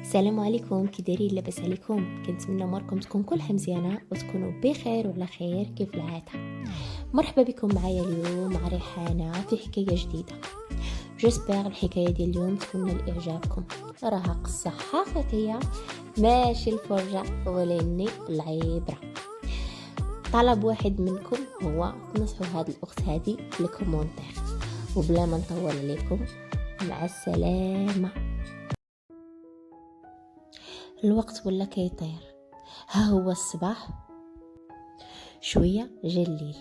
السلام عليكم، كي دايرين؟ لاباس عليكم؟ كنتمنى اموركم تكون كلها مزيانه وتكونوا بخير وعلى خير كيف العاده. مرحبا بكم معايا اليوم مع ريحانه في حكايه جديده. جيسبر الحكايه ديال اليوم تكون لاعجابكم. راها قصه حقيقيه ماشي الفرجه ولاني العبره. طلب واحد منكم هو تنصحوا هذه الاخت هذه في الكومونتير، وبلا ما نطول عليكم مع السلامه. الوقت ولا كيطير، ها هو الصباح شويه جا الليل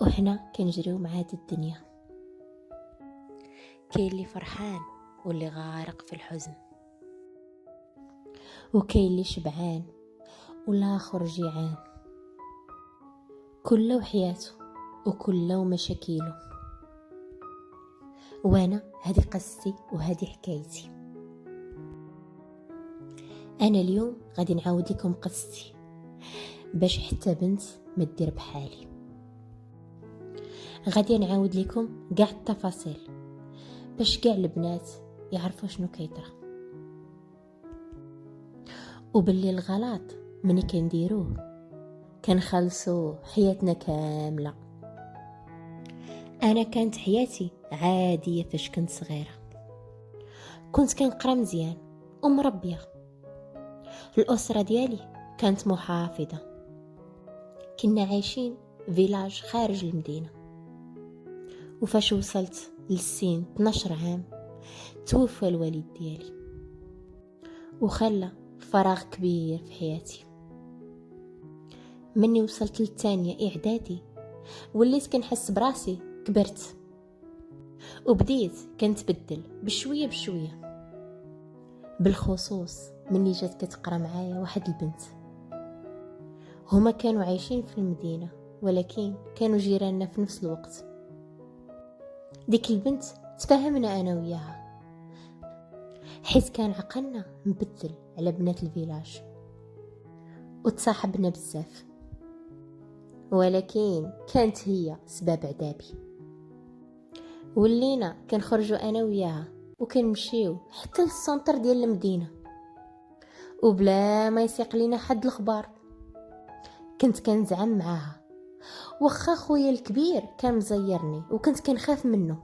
وحنا كنجريو مع هاد الدنيا. كاين اللي فرحان واللي غارق في الحزن، وكاين اللي شبعان والاخر جيعان، كله وحياته وكله ومشاكيله. وانا هذه قصتي وهذه حكايتي. انا اليوم غادي نعاود لكم قصتي باش حتى بنت ما دير بحالي. غادي نعاود لكم كاع التفاصيل باش كاع البنات يعرفوا شنو كيطرا، وباللي الغلط مني كنديروه كنخلصوا حياتنا كامله. انا كانت حياتي عاديه فاش كنت صغيره، كنت كنقرا مزيان ومربيه. الاسره ديالي كانت محافظه، كنا عايشين فيلاج خارج المدينه. وفاش وصلت للسن 12 عام توفى الوالد ديالي وخلى فراغ كبير في حياتي. مني وصلت للثانيه اعدادي وليت كنحس براسي كبرت، وبديت كنتبدل بشويه بشويه، بالخصوص مني جات كتقرا معايا واحد البنت. هما كانوا عايشين في المدينه ولكن كانوا جيراننا في نفس الوقت. ديك البنت تفاهمنا انا وياها حيت كان عقلنا مبدل على بنات الفيلاج وتصاحبنا بزاف، ولكن كانت هي سبب عذابي. ولينا كنخرجوا انا وياها وكنمشيو حتى للسنتر ديال المدينه وبلا ما يسيق لينا حد الخبار. كنت كنزعم معاها واخا خويا الكبير كان مزيرني وكنت كنخاف منه.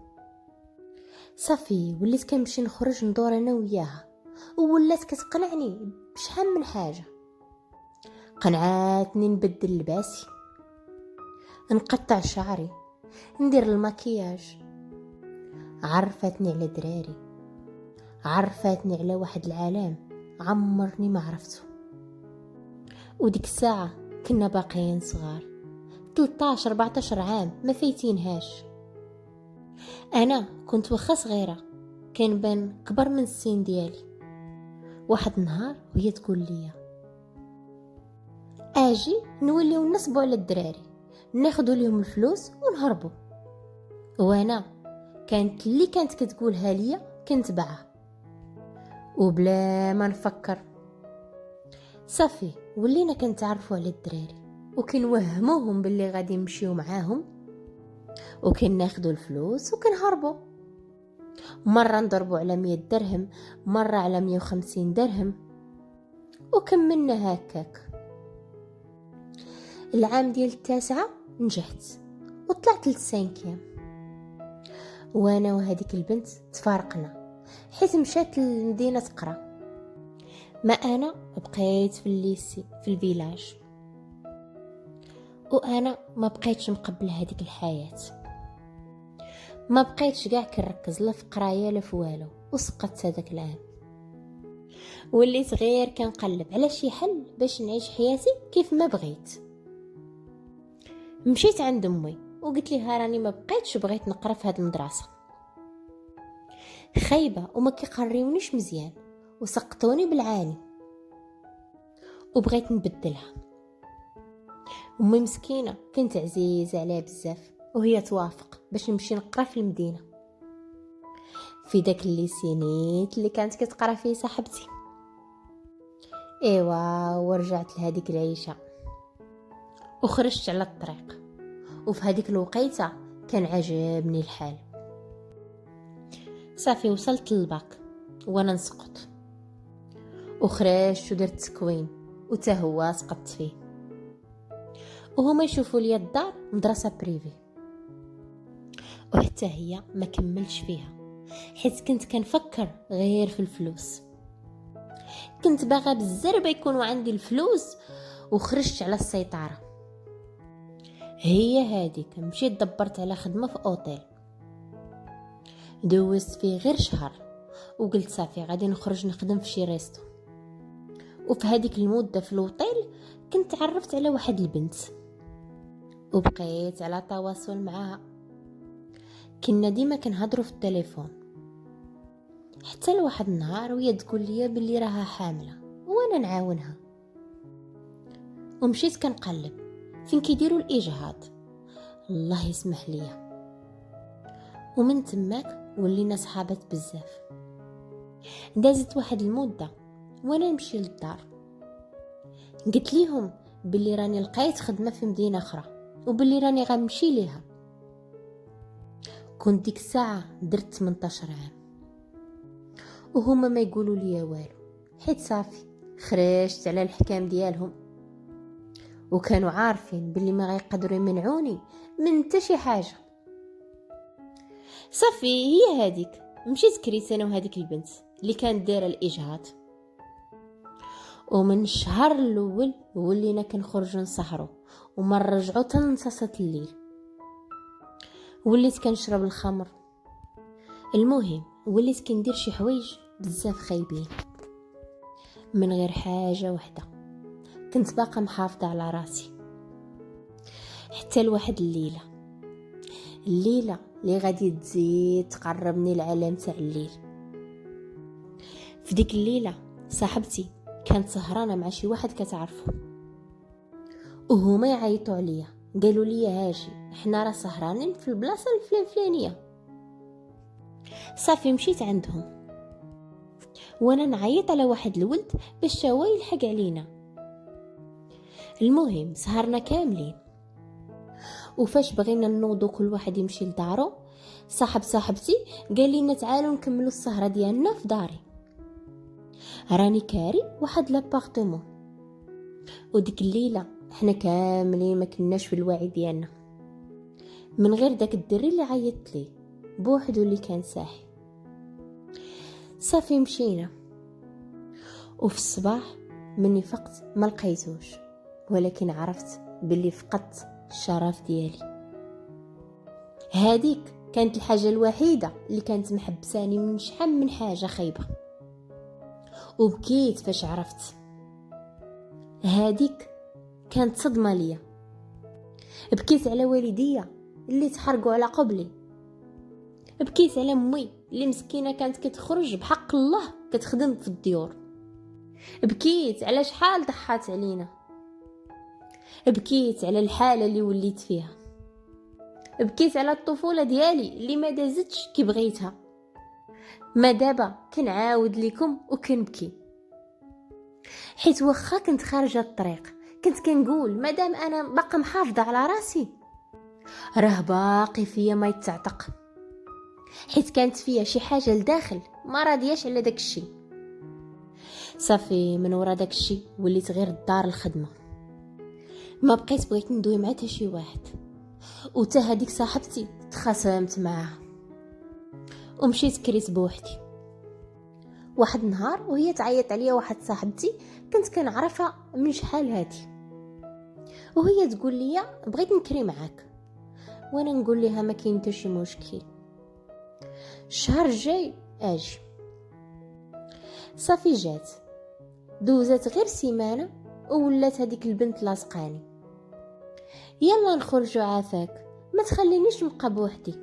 صافي وليت كنمشي نخرج ندور انا وياها وولات كتقنعني بشحال من حاجه. قنعاتني نبدل لباسي، نقطع شعري، ندير المكياج. عرفتني على دراري، عرفتني على واحد العالم عمرني ما عرفته. وديك الساعه كنا باقيين صغار، 13 14 عام ما فايتينهاش. انا كنت واخا صغيره كنبان كبر من السن ديالي. واحد النهار وهي تقول لي اجي نوليو نصبوا على الدراري، ناخذوا لهم الفلوس ونهربوا. وانا كانت اللي كانت كتقولها ليا كنتبعها وبلا ما نفكر. صافي ولينا كنتعرفوا على الدراري وكنوهموهم باللي غادي نمشيو معاهم وكناخذوا الفلوس وكنهربوا. مره نضربوا على 100 درهم، مره على 150 درهم، وكملنا هكاك. العام ديال 9 نجحت وطلعت للسانكيام، وانا وهذيك البنت تفارقنا حيت مشات للمدينه تقرا. ما انا بقيت في الليسي في الفيلاج، وانا ما بقيتش مقبل هذيك الحياه. ما بقيتش كاع كنركز لا في قرايه لا في والو، وسقطت هذاك العام. وليت غير كنقلب على شي حل باش نعيش حياتي كيف ما بغيت. مشيت عند امي وقلت لها راني ما بقيتش بغيت نقرا في هذه المدرسه، خايبه وما كيقريونيش مزيان وسقطوني بالعاني، وبغيت نبدلها. امي مسكينه كنت عزيزه عليها بزاف وهي توافق باش نمشي نقرا في المدينه في داك الليسينيت اللي كانت كتقرا فيه صاحبتي. ايوا ورجعت لهذيك العيشه وخرجت على الطريق، وفي هذيك الوقيته كان عجبني الحال. صافي وصلت للباك وانا نسقط، وخرجت ودرت تكوين وتا هو سقطت فيه، وهما يشوفوا لي الدار مدرسه بريفي، وحتى هي ما كملتش فيها حيت كنت كنفكر غير في الفلوس. كنت باغا بالزربه يكونوا عندي الفلوس، وخرجت على السيطره. هي هذيك مشيت دبرت على خدمه في اوتيل، دوزت فيه غير شهر وقلت صافي غادي نخرج نخدم في شي ريستو. وفي هذيك المده في الاوتيل كنت عرفت على واحد البنت وبقيت على تواصل معها. كنا ديما كنهضروا في التليفون، حتى لواحد النهار وهي تقول لي بلي راها حامله وانا نعاونها. ومشيت كنقلب فين كيديروا الاجهاض، الله يسمح ليا. ومن تماك ولينا صحابات بزاف. دازت واحد المده وانا نمشي للدار، قلت ليهم بلي راني لقيت خدمه في مدينه اخرى وبلي راني غنمشي ليها. كنت ديك الساعه درت 18 عام وهما ما يقولوا لي والو، حيت صافي خرجت على الحكام ديالهم، وكانوا عارفين بلي ما غيقدروا يمنعوني من حتى شي حاجه. صافي هي هذيك مشيت كريت انا وهذيك البنت اللي كانت دايره الاجهاض، ومن الشهر الاول ولينا كنخرجوا نسهروا وما نرجعوا حتى لنصاصه الليل. وليت كنشرب الخمر، المهم وليت كندير شي حوايج بزاف خايبين من غير حاجه وحده. كنت باقا محافظه على راسي حتى لواحد الليله اللي غادي تزيد تقربني العالم تاع الليل. في ديك الليله صاحبتي كانت سهرانه مع شي واحد كتعرفه، وهما يعيطوا عليا قالوا لي هاجي احنا راه سهرانين في البلاصه الفلانيه. صافي مشيت عندهم وانا نعيط على واحد الولد باش هو يلحق علينا. المهم سهرنا كاملين، وفاش بغينا نوضو كل واحد يمشي لدارو، صاحبتي قال لنا تعالوا نكملوا السهره ديالنا في داري، راني كاري واحد لابارتمون. وديك الليله احنا كاملين ما كناش في الوعي ديالنا، من غير داك الدري اللي عيطت ليه بوحدو اللي كان صاحي. صافي مشينا، وفي الصباح مني فقت ما لقيتوش، ولكن عرفت باللي فقدت الشرف ديالي. هذيك كانت الحاجه الوحيده اللي كانت محبساني من شحال من حاجه خايبه، وبكيت فاش عرفت. هذيك كانت صدمه ليا، بكيت على والديا اللي تحرقوا على قبلي، بكيت على امي اللي مسكينه كانت كتخرج بحق الله كتخدم في الديور، بكيت على شحال ضحات علينا، بكيت على الحاله اللي وليت فيها، بكيت على الطفوله ديالي اللي ما دازتش كي بغيتها. ما دابا كنعاود لكم وكنبكي، حيت واخا كنت خارجه الطريق كنت كنقول مادام انا باقا محافظه على راسي راه باقي فيا ما يتعتق، حيت كانت فيا شي حاجه لداخل ما راضياش على داك الشيء. صافي من ورا داك الشيء وليت غير الدار الخدمه، ما بقيت بغيت ندوي مع حتى شي واحد، وتا هذيك صاحبتي تخاصمت معاها ومشيت كريت بوحدي. واحد النهار وهي تعيط عليا واحد صاحبتي كنت كنعرفها من شحال هادي، وهي تقول لي بغيت نكري معاك، وانا نقول لها ما كاين حتى شي مشكل، الشهر الجاي اجي. صافي جات، دوزات غير سيمانه وولات هذيك البنت لاصقاني، يلا نخرجوا عافاك ما تخلينيش نبقى بوحدي.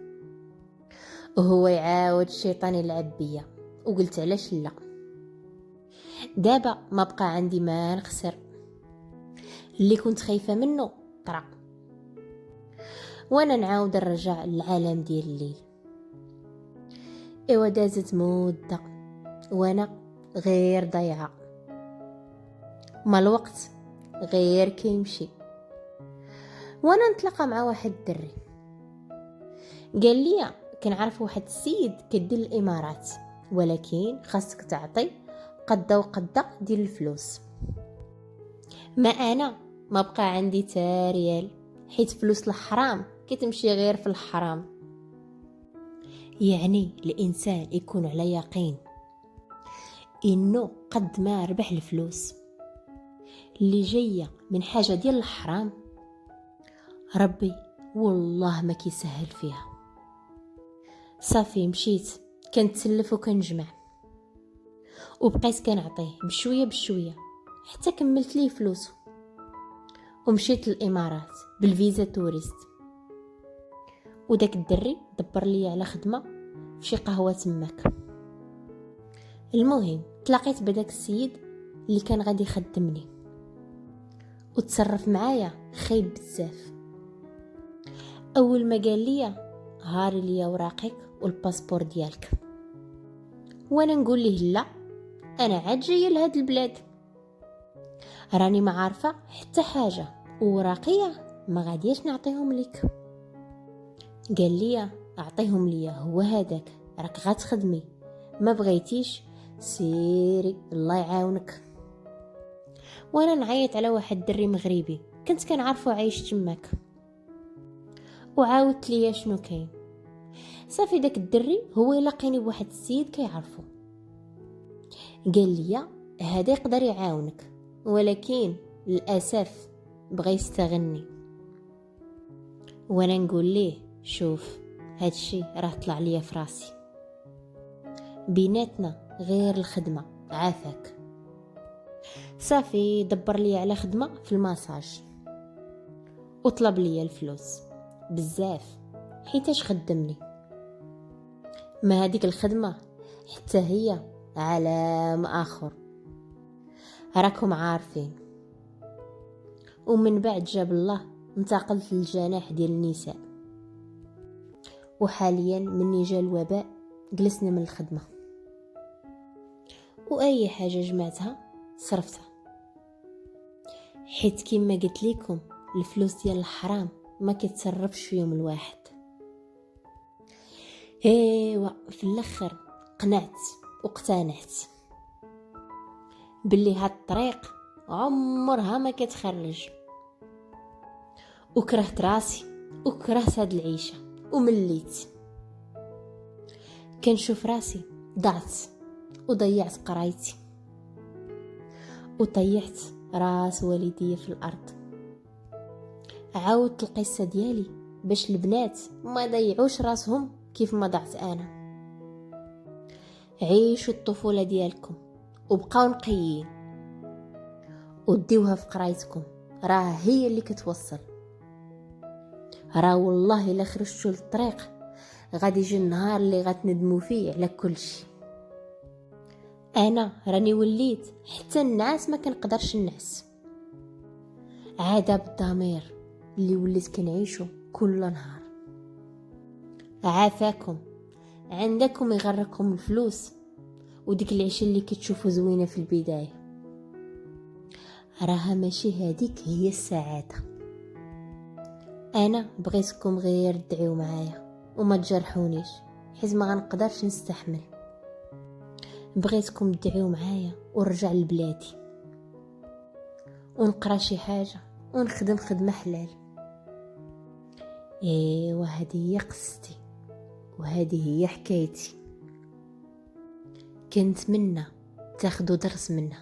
وهو يعاود الشيطان يلعب بيا، وقلت علاش لا، دابا ما بقى عندي ما نخسر، اللي كنت خايفه منه طرا، وانا نعاود نرجع للعالم ديال الليل. ايوا دازت مده وانا غير ضيعه، ما الوقت غير كيمشي، وانا نتلاقى مع واحد الدري قال لي كنعرف واحد السيد كدير الامارات ولكن خاصك تعطي قدة وقدة ديال الفلوس. ما انا ما بقى عندي تا ريال، حيت فلوس الحرام كتمشي غير في الحرام. يعني الانسان يكون على يقين انه قد ما ربح الفلوس اللي جايه من حاجه ديال الحرام، ربي والله ما كيسهل فيها. صافي مشيت كنتسلف وكنجمع، وبقيت كنعطيه بشويه بشويه حتى كملت ليه فلوسه، ومشيت للامارات بالفيزا توريست. وداك الدري دبر لي على خدمه في شي قهوه تماك. المهم تلاقيت بداك السيد اللي كان غادي يخدمني، وتصرف معايا خايب بزاف. اول ما قال لي هاري لي اوراقك والباسبور ديالك، وانا نقول ليه لا، انا عاد جايه لهاد البلاد، راني ما عارفه حتى حاجه، وراقيه ما غادياش نعطيهم لك. قال لي اعطيهم لي، هو هذاك راك غتخدمي، ما بغيتيش سيري الله يعاونك. وانا نعيط على واحد الدري مغربي كنت كنعرفو عايش تماك، وعاودت ليا شنو كاين. صافي داك الدري هو يلاقيني بواحد السيد كيعرفو، قال لي هذا يقدر يعاونك، ولكن للاسف بغى يستغني. وانا نقول ليه شوف هادشي راه طلع ليا في راسي، بيناتنا غير الخدمه عافاك. صافي دبر لي على خدمه في الماساج، وطلب لي الفلوس بزاف حيتاش خدمني. ما هذيك الخدمه حتى هي عالم اخر راكم عارفين. ومن بعد جاب الله انتقلت للجناح ديال النساء، وحاليا مني جا الوباء جلسنا من الخدمه، واي حاجه جمعتها صرفتها، حيت كيما قلت لكم الفلوس ديال الحرام ما كيتصرفش فيهم الواحد. ايوا في الاخر قنعت واقتنعت باللي هاد الطريق عمرها ما كتخرج، وكرهت راسي وكرهت هاد العيشه ومليت. كنشوف راسي ضعت وضيعت قرايتي، وطيحت راس والدي في الارض. عاودت القصه ديالي باش البنات ما يضيعوش راسهم كيف ما ضعت انا. عيشوا الطفوله ديالكم وبقاو نقيين، وديوها في قرايتكم، راه هي اللي كتوصل. راه والله الا خرجتوا للطريق غادي يجي النهار اللي غتندموا فيه على كل شيء. انا راني وليت حتى الناس ما كنقدرش نعس، عذاب الضمير اللي وليت كنعيشو كل نهار. عافاكم، عندكم يغركم الفلوس وديك العيشه اللي كتشوفوا زوينه في البدايه، راها ماشي هذيك هي السعاده. انا بغيتكم غير تدعيو معايا وما تجرحونيش، حيت ما غنقدرش نستحمل. بغيتكم تدعيو معايا ونرجع لبلادي، ونقرا شي حاجه ونخدم خدمه حلال. ايوا هذه هي قصتي وهذه هي حكايتي، كنتمنى تاخدوا درس منها.